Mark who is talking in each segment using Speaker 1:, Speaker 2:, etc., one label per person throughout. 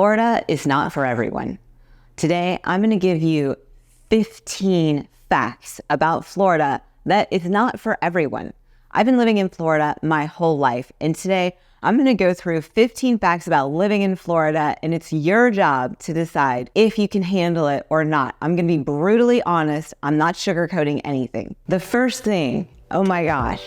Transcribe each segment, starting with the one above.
Speaker 1: Florida is not for everyone. Today, I'm going to give you 15 facts about Florida that is not for everyone. I've been living in Florida my whole life, and today I'm going to go through 15 facts about living in Florida, and it's your job to decide if you can handle it or not. I'm going to be brutally honest. I'm not sugarcoating anything. The first thing, oh my gosh,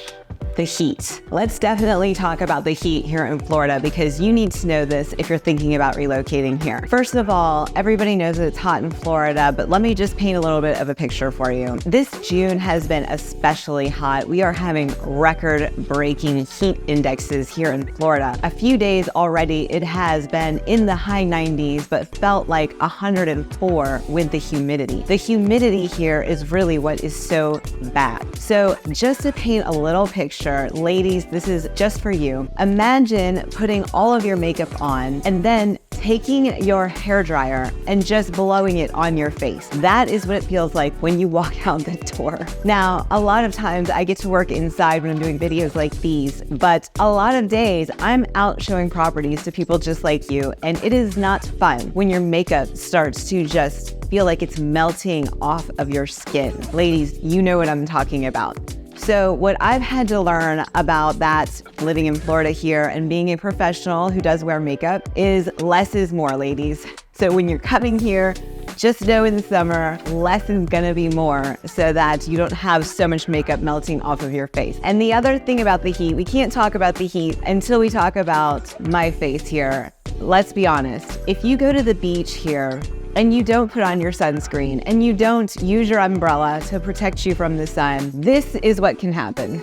Speaker 1: the heat. Let's definitely talk about the heat here in Florida because you need to know this if you're thinking about relocating here. First of all, everybody knows that it's hot in Florida, but let me just paint a little bit of a picture for you. This June has been especially hot. We are having record-breaking heat indexes here in Florida. A few days already, it has been in the high 90s, but felt like 104 with the humidity. The humidity here is really what is so bad. So just to paint a little picture, ladies, this is just for you. Imagine putting all of your makeup on and then taking your hairdryer and just blowing it on your face. That is what it feels like when you walk out the door. Now, a lot of times I get to work inside when I'm doing videos like these, but a lot of days I'm out showing properties to people just like you, and it is not fun when your makeup starts to just feel like it's melting off of your skin. Ladies, you know what I'm talking about. So what I've had to learn about that living in Florida here and being a professional who does wear makeup is less is more, ladies. So when you're coming here, just know in the summer, less is gonna be more so that you don't have so much makeup melting off of your face. And the other thing about the heat, we can't talk about the heat until we talk about my face here. Let's be honest, if you go to the beach here, and you don't put on your sunscreen, and you don't use your umbrella to protect you from the sun, this is what can happen.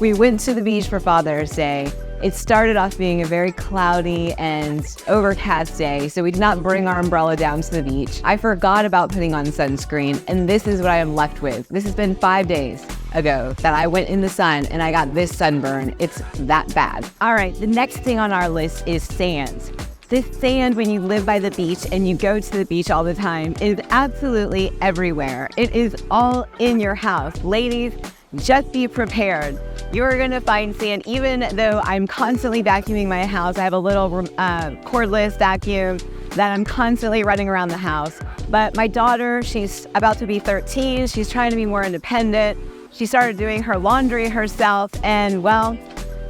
Speaker 1: We went to the beach for Father's Day. It started off being a very cloudy and overcast day, so we did not bring our umbrella down to the beach. I forgot about putting on sunscreen, and this is what I am left with. This has been 5 days ago that I went in the sun and I got this sunburn. It's that bad. All right, the next thing on our list is sand. This sand, when you live by the beach and you go to the beach all the time, is absolutely everywhere. It is all in your house. Ladies, just be prepared. You're gonna find sand, even though I'm constantly vacuuming my house. I have a little cordless vacuum that I'm constantly running around the house. But my daughter, she's about to be 13. She's trying to be more independent. She started doing her laundry herself, and well,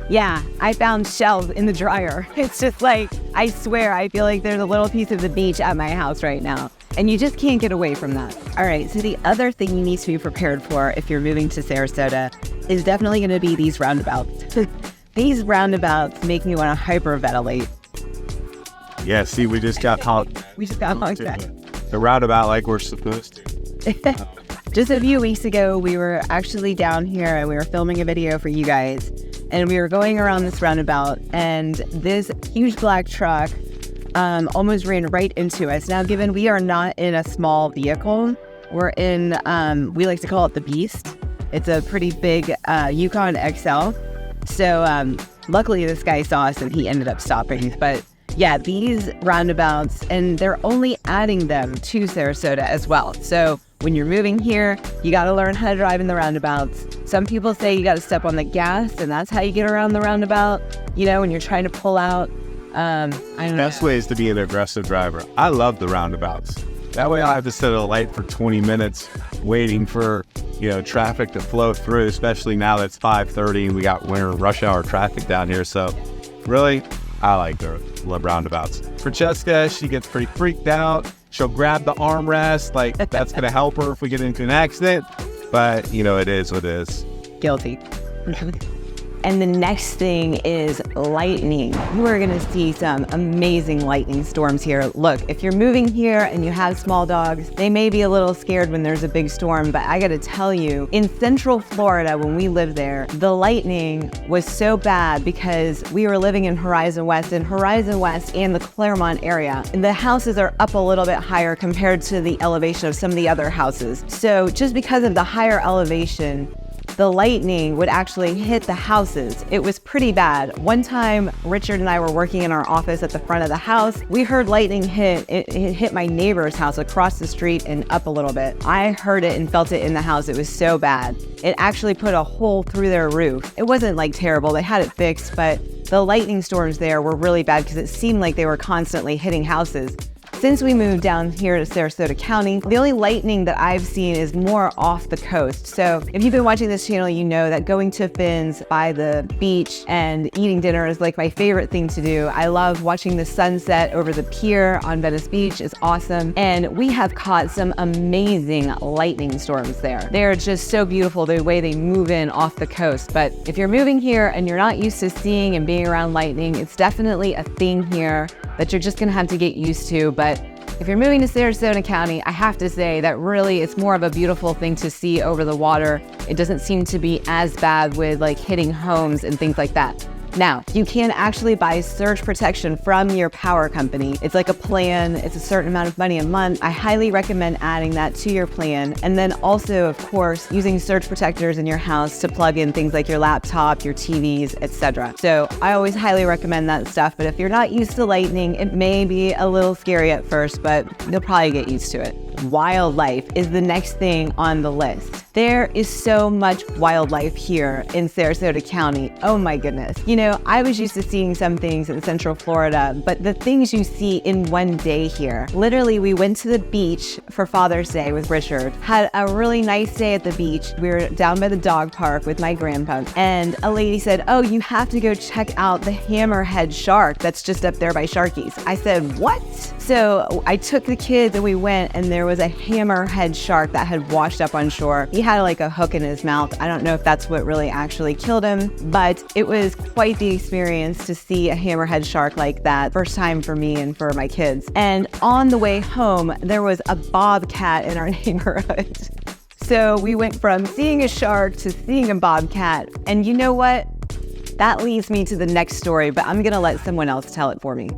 Speaker 1: yeah, I found shells in the dryer. It's just like, I swear, I feel like there's a little piece of the beach at my house right now. And you just can't get away from that. All right, so the other thing you need to be prepared for if you're moving to Sarasota is definitely gonna be these roundabouts. These roundabouts make me wanna hyperventilate.
Speaker 2: Yeah, see, we just got honked.
Speaker 1: We just got honked at.
Speaker 2: The roundabout like we're supposed to.
Speaker 1: Just a few weeks ago, we were actually down here and we were filming a video for you guys. And we were going around this roundabout and this huge black truck almost ran right into us. Now, given we are not in a small vehicle, we're in, we like to call it the Beast. It's a pretty big Yukon XL. So luckily this guy saw us and he ended up stopping. But yeah, these roundabouts, and they're only adding them to Sarasota as well. So when you're moving here, you got to learn how to drive in the roundabouts. Some people say you got to step on the gas, and that's how you get around the roundabout. You know, when you're trying to pull out. I don't know.
Speaker 2: Best way is to be an aggressive driver. I love the roundabouts. That way I have to sit at a light for 20 minutes waiting for, traffic to flow through, especially now that it's 5:30 and we got winter rush hour traffic down here. So really, I like the roundabouts. For Jessica, she gets pretty freaked out. She'll grab the armrest, like that's going to help her if we get into an accident. But, it is what it is.
Speaker 1: Guilty. And the next thing is lightning. You are gonna see some amazing lightning storms here. Look, if you're moving here and you have small dogs, they may be a little scared when there's a big storm, but I gotta tell you, in Central Florida, when we lived there, the lightning was so bad because we were living in Horizon West, and the Claremont area. And the houses are up a little bit higher compared to the elevation of some of the other houses. So just because of the higher elevation, the lightning would actually hit the houses. It was pretty bad. One time, Richard and I were working in our office at the front of the house. We heard lightning hit. It hit my neighbor's house across the street and up a little bit. I heard it and felt it in the house. It was so bad. It actually put a hole through their roof. It wasn't like terrible. They had it fixed, but the lightning storms there were really bad because it seemed like they were constantly hitting houses. Since we moved down here to Sarasota County, the only lightning that I've seen is more off the coast. So if you've been watching this channel, you know that going to Finn's by the beach and eating dinner is like my favorite thing to do. I love watching the sunset over the pier on Venice Beach. It's awesome. And we have caught some amazing lightning storms there. They're just so beautiful the way they move in off the coast. But if you're moving here and you're not used to seeing and being around lightning, it's definitely a thing here that you're just gonna have to get used to. But if you're moving to Sarasota County, I have to say that really it's more of a beautiful thing to see over the water. It doesn't seem to be as bad with like hitting homes and things like that. Now, you can actually buy surge protection from your power company. It's like a plan, it's a certain amount of money a month. I highly recommend adding that to your plan. And then also, of course, using surge protectors in your house to plug in things like your laptop, your TVs, etc. So I always highly recommend that stuff. But if you're not used to lightning, it may be a little scary at first, but you'll probably get used to it. Wildlife is the next thing on the list. There is so much wildlife here in Sarasota County. Oh my goodness. You know, I was used to seeing some things in Central Florida, but the things you see in one day here. Literally, we went to the beach for Father's Day with Richard, had a really nice day at the beach. We were down by the dog park with my grandpa, and a lady said, "Oh, you have to go check out the hammerhead shark that's just up there by Sharky's." I said, "What?" So I took the kids and we went, and there was a hammerhead shark that had washed up on shore. He had like a hook in his mouth. I don't know if that's what really actually killed him, but it was quite the experience to see a hammerhead shark like that. First time for me and for my kids. And on the way home, there was a bobcat in our neighborhood. So we went from seeing a shark to seeing a bobcat. And you know what? That leads me to the next story, but I'm gonna let someone else tell it for me.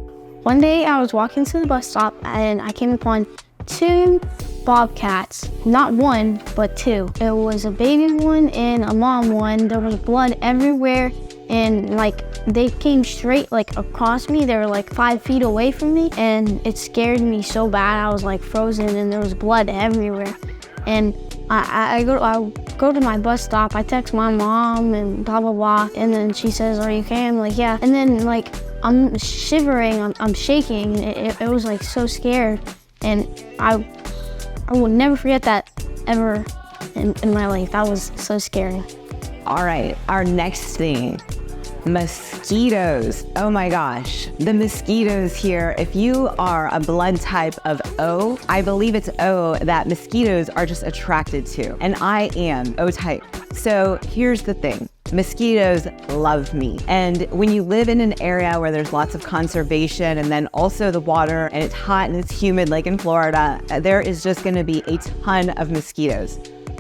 Speaker 3: One day I was walking to the bus stop and I came upon 2 bobcats, not one, but 2. It was a baby one and a mom one. There was blood everywhere, and like they came straight like across me. They were like 5 feet away from me, and it scared me so bad. I was like frozen, and there was blood everywhere. And I go to my bus stop. I text my mom and blah blah blah, and then she says, "Are you okay?" I'm like, "Yeah." And then like I'm shivering, I'm shaking. It was like so scared, and I will never forget that ever in my life. That was so scary.
Speaker 1: All right, our next thing, mosquitoes. Oh my gosh, the mosquitoes here. If you are a blood type of O, I believe it's O that mosquitoes are just attracted to, and I am O type. So here's the thing. Mosquitoes love me. And when you live in an area where there's lots of conservation and then also the water and it's hot and it's humid like in Florida, there is just gonna be a ton of mosquitoes.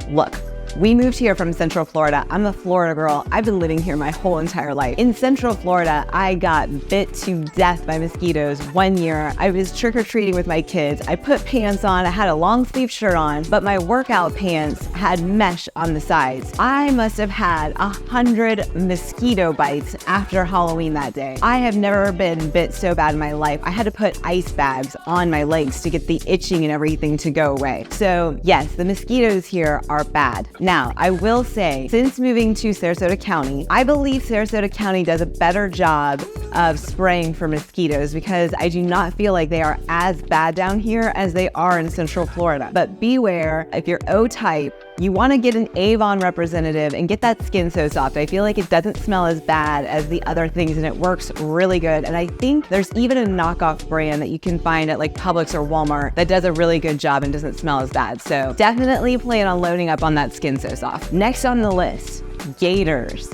Speaker 1: Look, we moved here from Central Florida. I'm a Florida girl. I've been living here my whole entire life. In Central Florida, I got bit to death by mosquitoes one year. I was trick-or-treating with my kids. I put pants on, I had a long sleeve shirt on, but my workout pants had mesh on the sides. I must have had 100 mosquito bites after Halloween that day. I have never been bit so bad in my life. I had to put ice bags on my legs to get the itching and everything to go away. So yes, the mosquitoes here are bad. Now, I will say, since moving to Sarasota County, I believe Sarasota County does a better job of spraying for mosquitoes because I do not feel like they are as bad down here as they are in Central Florida. But beware, if you're O type, you want to get an Avon representative and get that Skin So Soft. I feel like it doesn't smell as bad as the other things and it works really good. And I think there's even a knockoff brand that you can find at like Publix or Walmart that does a really good job and doesn't smell as bad. So definitely plan on loading up on that Skin So Soft. Next on the list, gators.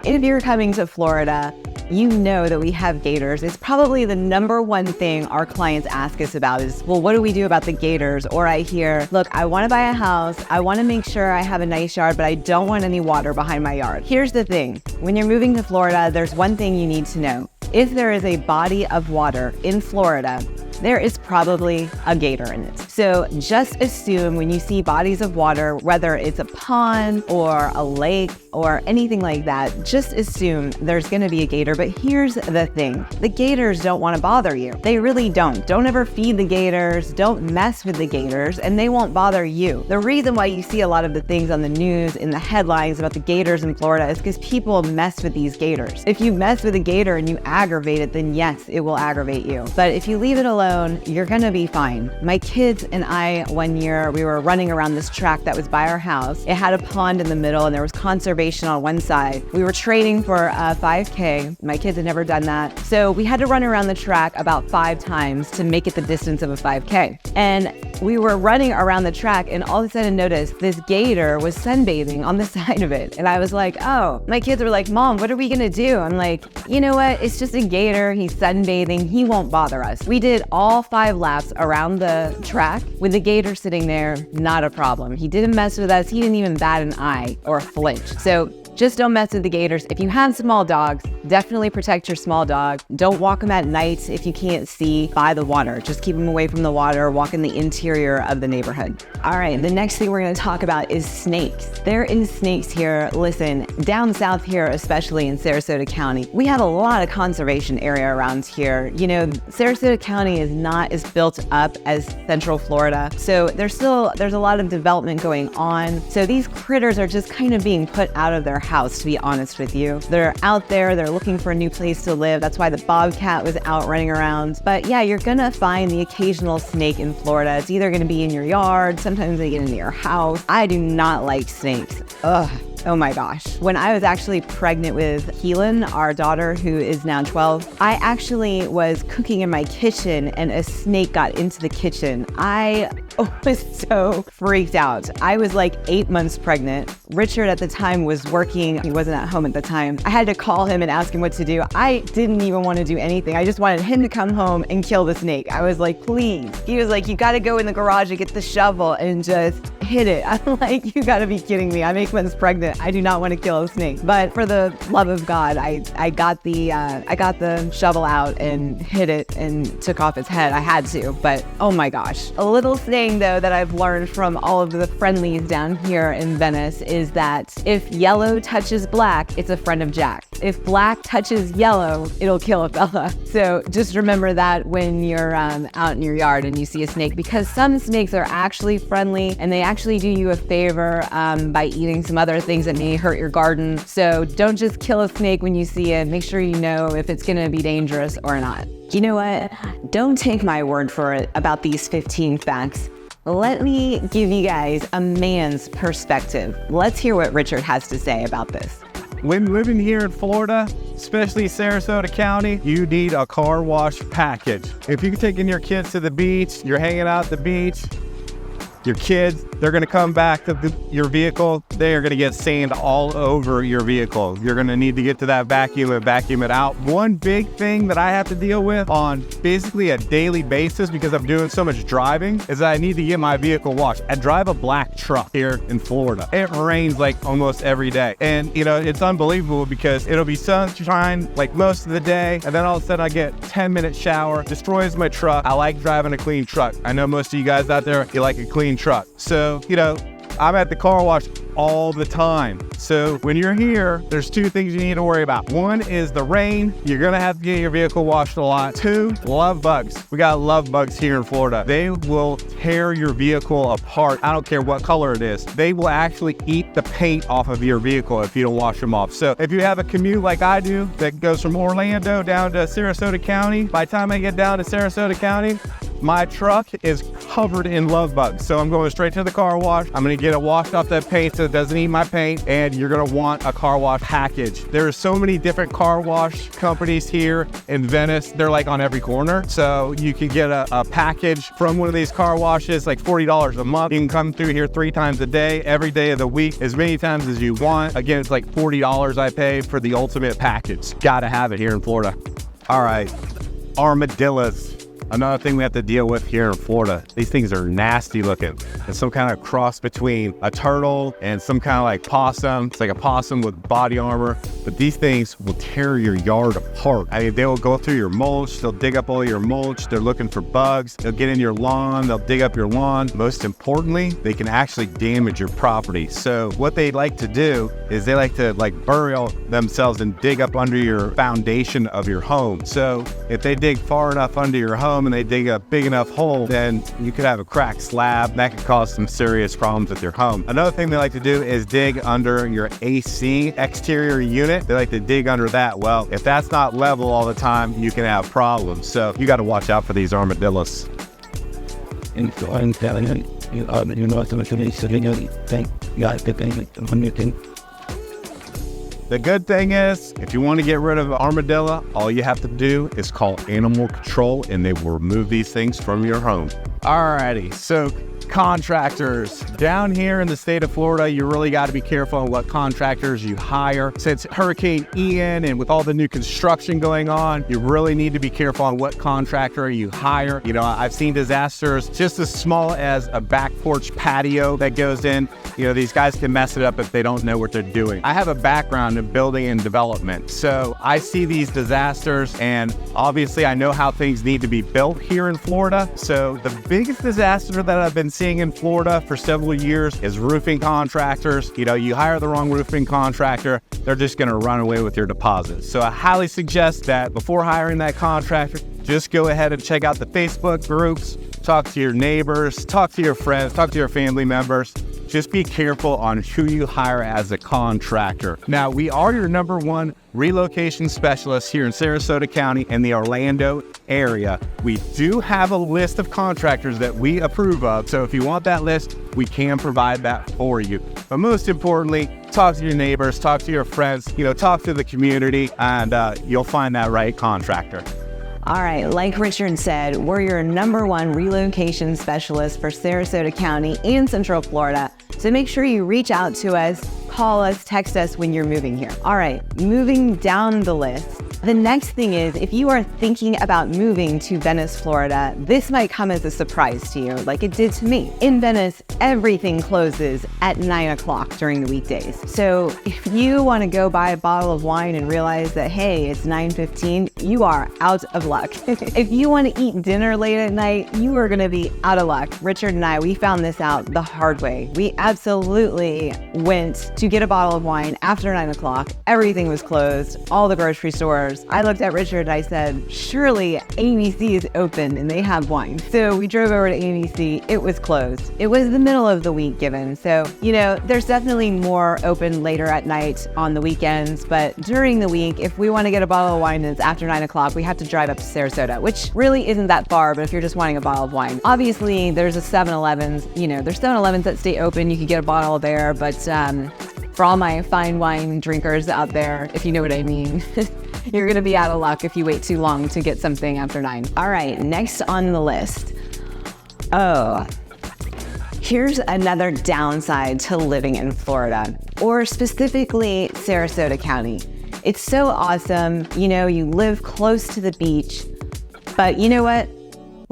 Speaker 1: If you're coming to Florida, you know that we have gators. It's probably the #1 thing our clients ask us about is, well, what do we do about the gators? Or I hear, look, I want to buy a house. I want to make sure I have a nice yard, but I don't want any water behind my yard. Here's the thing. When you're moving to Florida, there's one thing you need to know. If there is a body of water in Florida, there is probably a gator in it. So just assume when you see bodies of water, whether it's a pond or a lake or anything like that, just assume there's going to be a gator. But here's the thing. The gators don't want to bother you. They really don't. Don't ever feed the gators. Don't mess with the gators, and they won't bother you. The reason why you see a lot of the things on the news in the headlines about the gators in Florida is because people mess with these gators. If you mess with a gator and you aggravate it, then yes, it will aggravate you. But if you leave it alone, you're going to be fine. My kids and I, one year, we were running around this track that was by our house. It had a pond in the middle and there was conservation on one side. We were training for a 5K. My kids had never done that. So we had to run around the track about 5 times to make it the distance of a 5K. And we were running around the track and all of a sudden noticed this gator was sunbathing on the side of it. And I was like, oh, my kids were like, Mom, what are we gonna do? I'm like, you know what? It's just a gator. He's sunbathing. He won't bother us. We did all 5 laps around the track with the gator sitting there, not a problem. He didn't mess with us. He didn't even bat an eye or flinch. So just don't mess with the gators. If you have small dogs, definitely protect your small dog. Don't walk them at night if you can't see by the water. Just keep them away from the water. Walk in the interior of the neighborhood. All right, the next thing we're going to talk about is snakes. There is snakes here. Listen, down south here, especially in Sarasota County, we have a lot of conservation area around here. You know, Sarasota County is not as built up as Central Florida. So there's a lot of development going on. So these critters are just kind of being put out of their house, to be honest with you. They're out there, they're looking for a new place to live. That's why the bobcat was out running around. But yeah, you're gonna find the occasional snake in Florida. It's either gonna be in your yard, sometimes they get into your house. I do not like snakes. Ugh. Oh my gosh. When I was actually pregnant with Keelan, our daughter, who is now 12, I actually was cooking in my kitchen and a snake got into the kitchen. I was so freaked out. I was like 8 months pregnant. Richard at the time was working. He wasn't at home at the time. I had to call him and ask him what to do. I didn't even want to do anything. I just wanted him to come home and kill the snake. I was like, please. He was like, you got to go in the garage and get the shovel and just hit it. I'm like, you got to be kidding me. I'm 8 months pregnant. I do not want to kill a snake. But for the love of God, I got the shovel out and hit it and took off its head. I had to, but oh my gosh. A little saying though that I've learned from all of the friendlies down here in Venice is that if yellow touches black, it's a friend of Jack. If black touches yellow, it'll kill a fella. So just remember that when you're out in your yard and you see a snake, because some snakes are actually friendly and they actually do you a favor by eating some other things that may hurt your garden. So don't just kill a snake when you see it. Make sure you know if it's gonna be dangerous or not. You know what? Don't take my word for it about these 15 facts. Let me give you guys a man's perspective. Let's hear what Richard has to say about this.
Speaker 2: When living here in Florida, especially Sarasota County, you need a car wash package. If you're taking your kids to the beach, you're hanging out at the beach, your kids, they're gonna come back to your vehicle, they are gonna get sand all over your vehicle. You're gonna need to get to that vacuum and vacuum it out. One big thing that I have to deal with on basically a daily basis because I'm doing so much driving is that I need to get my vehicle washed. I drive a black truck here in Florida. It rains like almost every day. And you know, it's unbelievable because it'll be sunshine like most of the day. And then all of a sudden I get 10-minute shower, destroys my truck. I like driving a clean truck. I know most of you guys out there, you like a clean truck. So, you know, I'm at the car wash all the time. So when you're here, there's 2 things you need to worry about. 1 is the rain. You're gonna have to get your vehicle washed a lot. 2, love bugs. We got love bugs here in Florida. They will tear your vehicle apart. I don't care what color it is. They will actually eat the paint off of your vehicle if you don't wash them off. So if you have a commute like I do that goes from Orlando down to Sarasota County, by the time I get down to Sarasota County, my truck is covered in love bugs. So I'm going straight to the car wash. I'm gonna get it washed off that paint so it doesn't eat my paint, and you're gonna want a car wash package. There are so many different car wash companies here in Venice. They're like on every corner. So you can get a package from one of these car washes, like $40 a month. You can come through here 3 times a day, every day of the week, as many times as you want. Again, it's like $40 I pay for the ultimate package. Gotta have it here in Florida. All right, armadillos. Another thing we have to deal with here in Florida, these things are nasty looking. It's some kind of cross between a turtle and some kind of like possum. It's like a possum with body armor, but these things will tear your yard apart. I mean, they will go through your mulch, they'll dig up all your mulch, they're looking for bugs, they'll get in your lawn, they'll dig up your lawn. Most importantly, they can actually damage your property. So what they like to do is they like to like bury themselves and dig up under your foundation of your home. So if they dig far enough under your home and they dig a big enough hole, then you could have a cracked slab. That could cause some serious problems with your home. Another thing they like to do is dig under your AC exterior unit. They like to dig under that. Well, if that's not level all the time, you can have problems. So you got to watch out for these armadillos. The good thing is, if you want to get rid of an armadillo, all you have to do is call animal control and they will remove these things from your home. Alrighty, so contractors. Down here in the state of Florida, you really got to be careful on what contractors you hire. Since Hurricane Ian and with all the new construction going on, you really need to be careful on what contractor you hire. You know, I've seen disasters just as small as a back porch patio that goes in. You know, these guys can mess it up if they don't know what they're doing. I have a background in building and development, so I see these disasters, and obviously I know how things need to be built here in Florida. So the biggest disaster that I've been seeing in Florida for several years is roofing contractors. You know, you hire the wrong roofing contractor, they're just gonna run away with your deposits. So I highly suggest that before hiring that contractor, just go ahead and check out the Facebook groups, talk to your neighbors, talk to your friends, talk to your family members. Just be careful on who you hire as a contractor. Now, we are your #1 relocation specialist here in Sarasota County and the Orlando area. We do have a list of contractors that we approve of, so if you want that list, we can provide that for you. But most importantly, talk to your neighbors, talk to your friends, you know, talk to the community, and you'll find that right contractor.
Speaker 1: All right, like Richard said, we're your #1 relocation specialist for Sarasota County and Central Florida. So make sure you reach out to us, call us, text us when you're moving here. All right, moving down the list. The next thing is, if you are thinking about moving to Venice, Florida, this might come as a surprise to you, like it did to me. In Venice, everything closes at 9 o'clock during the weekdays. So if you want to go buy a bottle of wine and realize that, hey, it's 9:15, you are out of luck. If you want to eat dinner late at night, you are going to be out of luck. Richard and I, we found this out the hard way. We absolutely went to get a bottle of wine after 9 o'clock. Everything was closed, all the grocery stores. I looked at Richard and I said, surely ABC is open and they have wine. So we drove over to ABC. It was closed. It was the middle of the week given. So, you know, there's definitely more open later at night on the weekends. But during the week, if we want to get a bottle of wine that's after 9 o'clock, we have to drive up to Sarasota, which really isn't that far. But if you're just wanting a bottle of wine, obviously there's a 7-Elevens, you know, there's 7-Elevens that stay open. You could get a bottle there. But for all my fine wine drinkers out there, if you know what I mean, you're gonna be out of luck if you wait too long to get something after 9. All right, next on the list. Oh, here's another downside to living in Florida, or specifically Sarasota County. It's so awesome, you know, you live close to the beach, but you know what?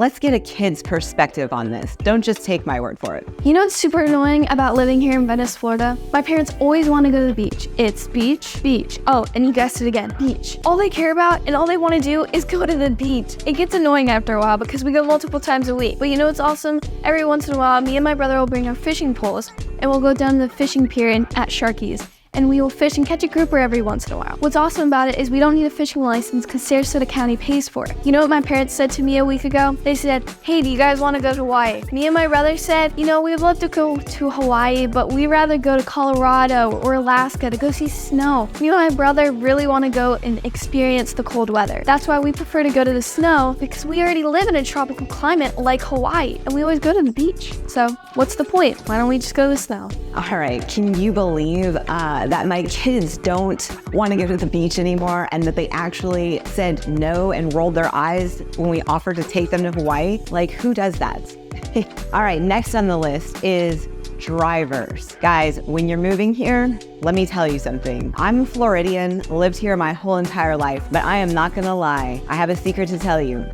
Speaker 1: Let's get a kid's perspective on this. Don't just take my word for it.
Speaker 3: You know what's super annoying about living here in Venice, Florida? My parents always want to go to the beach. It's beach, beach. Oh, and you guessed it again, beach. All they care about and all they want to do is go to the beach. It gets annoying after a while because we go multiple times a week. But you know what's awesome? Every once in a while, me and my brother will bring our fishing poles and we'll go down to the fishing pier at Sharky's. And we will fish and catch a grouper every once in a while. What's awesome about it is we don't need a fishing license because Sarasota County pays for it. You know what my parents said to me a week ago? They said, hey, do you guys want to go to Hawaii? Me and my brother said, you know, we'd love to go to Hawaii, but we'd rather go to Colorado or Alaska to go see snow. Me and my brother really want to go and experience the cold weather. That's why we prefer to go to the snow, because we already live in a tropical climate like Hawaii, and we always go to the beach. So what's the point? Why don't we just go to the snow?
Speaker 1: All right, can you believe that my kids don't want to go to the beach anymore and that they actually said no and rolled their eyes when we offered to take them to Hawaii? Like, who does that? All right, next on the list is drivers. Guys, when you're moving here, let me tell you something. I'm a Floridian, lived here my whole entire life, but I am not gonna lie. I have a secret to tell you.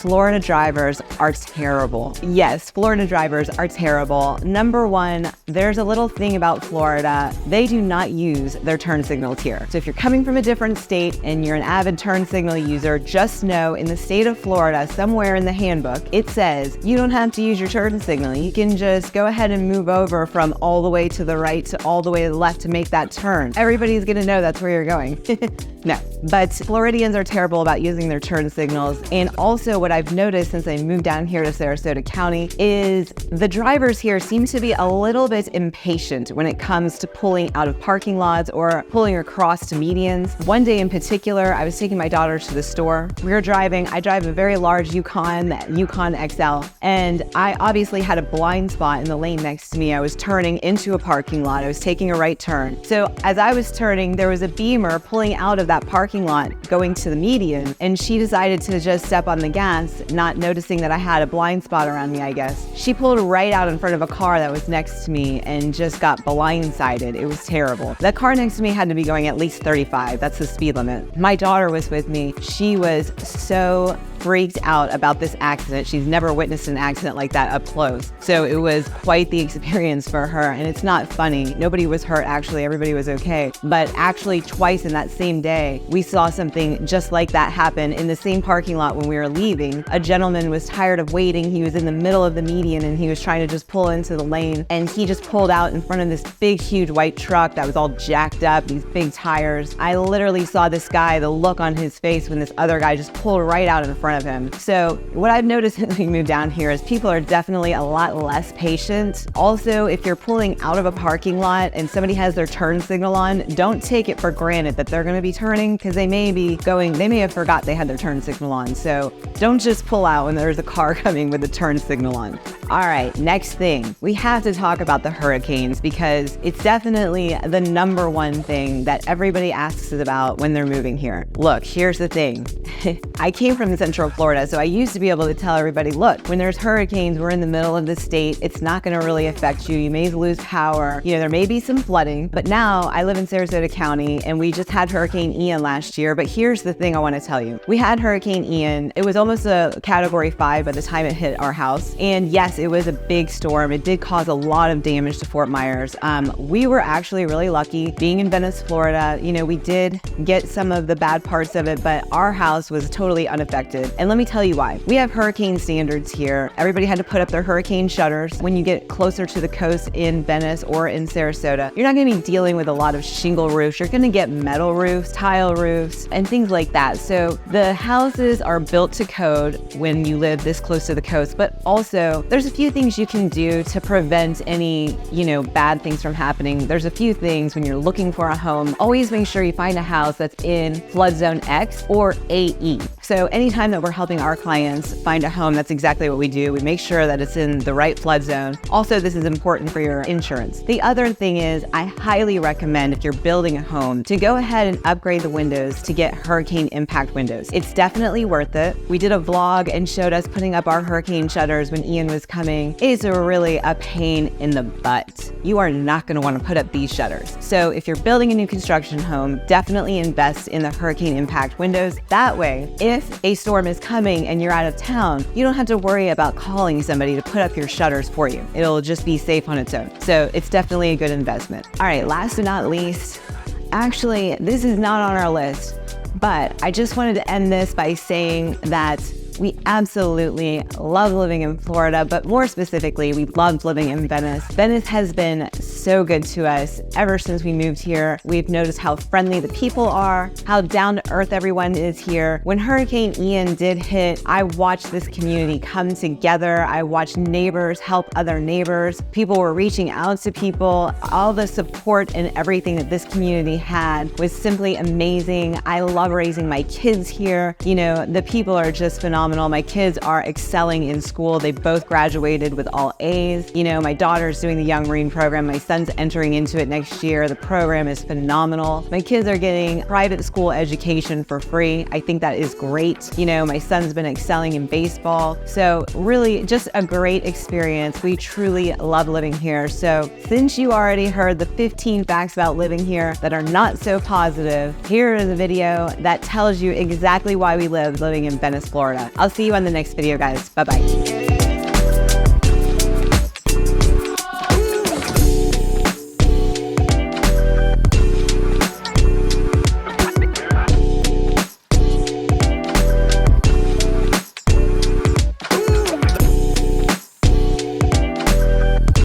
Speaker 1: Florida drivers are terrible. Yes, Florida drivers are terrible. Number one, there's a little thing about Florida. They do not use their turn signals here. So if you're coming from a different state and you're an avid turn signal user, just know in the state of Florida, somewhere in the handbook, it says you don't have to use your turn signal. You can just go ahead and move over from all the way to the right to all the way to the left to make that turn. Everybody's gonna know that's where you're going. No, but Floridians are terrible about using their turn signals. And also what I've noticed since I moved down here to Sarasota County is the drivers here seem to be a little bit impatient when it comes to pulling out of parking lots or pulling across to medians. One day in particular, I was taking my daughter to the store. We were driving, I drive a very large Yukon XL, and I obviously had a blind spot in the lane next to me. I was turning into a parking lot. I was taking a right turn. So as I was turning, there was a Beamer pulling out of that parking lot going to the median, and she decided to just step on the gas, not noticing that I had a blind spot around me, I guess. She pulled right out in front of a car that was next to me and just got blindsided. It was terrible. The car next to me had to be going at least 35. That's the speed limit. My daughter was with me. She was so freaked out about this accident. She's never witnessed an accident like that up close. So it was quite the experience for her, and it's not funny. Nobody was hurt, actually. Everybody was okay. But actually twice in that same day, we saw something just like that happen in the same parking lot when we were leaving. A gentleman was tired of waiting. He was in the middle of the median and he was trying to just pull into the lane, and he just pulled out in front of this big, huge white truck that was all jacked up, these big tires. I literally saw this guy, the look on his face when this other guy just pulled right out in front of him. So what I've noticed since we moved down here is people are definitely a lot less patient. Also, if you're pulling out of a parking lot and somebody has their turn signal on, don't take it for granted that they're going to be turning, because they may have forgot they had their turn signal on. So don't just pull out when there's a car coming with the turn signal on. All right, next thing, we have to talk about the hurricanes, because it's definitely the number one thing that everybody asks us about when they're moving here. Look, here's the thing. I came from Central Florida, so I used to be able to tell everybody, look, when there's hurricanes, we're in the middle of the state. It's not going to really affect you. You may lose power. You know, there may be some flooding, but now I live in Sarasota County and we just had Hurricane Ian last year. But here's the thing I want to tell you. We had Hurricane Ian. It was almost a Category 5 by the time it hit our house. And yes, it was a big storm. It did cause a lot of damage to Fort Myers. We were actually really lucky being in Venice, Florida. You know, we did get some of the bad parts of it, but our house was totally unaffected. And let me tell you why. We have hurricane standards here. Everybody had to put up their hurricane shutters. When you get closer to the coast in Venice or in Sarasota, you're not going to be dealing with a lot of shingle roofs. You're going to get metal roofs, tile roofs, and things like that. So the houses are built to code when you live this close to the coast, but also there's a few things you can do to prevent any, bad things from happening. There's a few things when you're looking for a home. Always make sure you find a house that's in flood zone X or AE. So anytime that we're helping our clients find a home, that's exactly what we do. We make sure that it's in the right flood zone. Also, this is important for your insurance. The other thing is, I highly recommend, if you're building a home, to go ahead and upgrade the windows to get hurricane impact windows. It's definitely worth it. We did a vlog and showed us putting up our hurricane shutters when Ian was coming. It's really a pain in the butt. You are not going to want to put up these shutters. So if you're building a new construction home, definitely invest in the hurricane impact windows. That way, if a storm is coming and you're out of town, you don't have to worry about calling somebody to put up your shutters for you. It'll just be safe on its own. So it's definitely a good investment. All right, last but not least, actually, this is not on our list, but I just wanted to end this by saying that we absolutely love living in Florida, but more specifically, we loved living in Venice. Venice has been so good to us ever since we moved here. We've noticed how friendly the people are, how down to earth everyone is here. When Hurricane Ian did hit, I watched this community come together. I watched neighbors help other neighbors. People were reaching out to people. All the support and everything that this community had was simply amazing. I love raising my kids here. The people are just phenomenal. My kids are excelling in school. They both graduated with all A's. My daughter's doing the Young Marine program. My son son's entering into it next year. The program is phenomenal. My kids are getting private school education for free. I think that is great. You know, my son's been excelling in baseball. So really just a great experience. We truly love living here. So since you already heard the 15 facts about living here that are not so positive, here is a video that tells you exactly why we live living in Venice, Florida. I'll see you on the next video, guys. Bye-bye.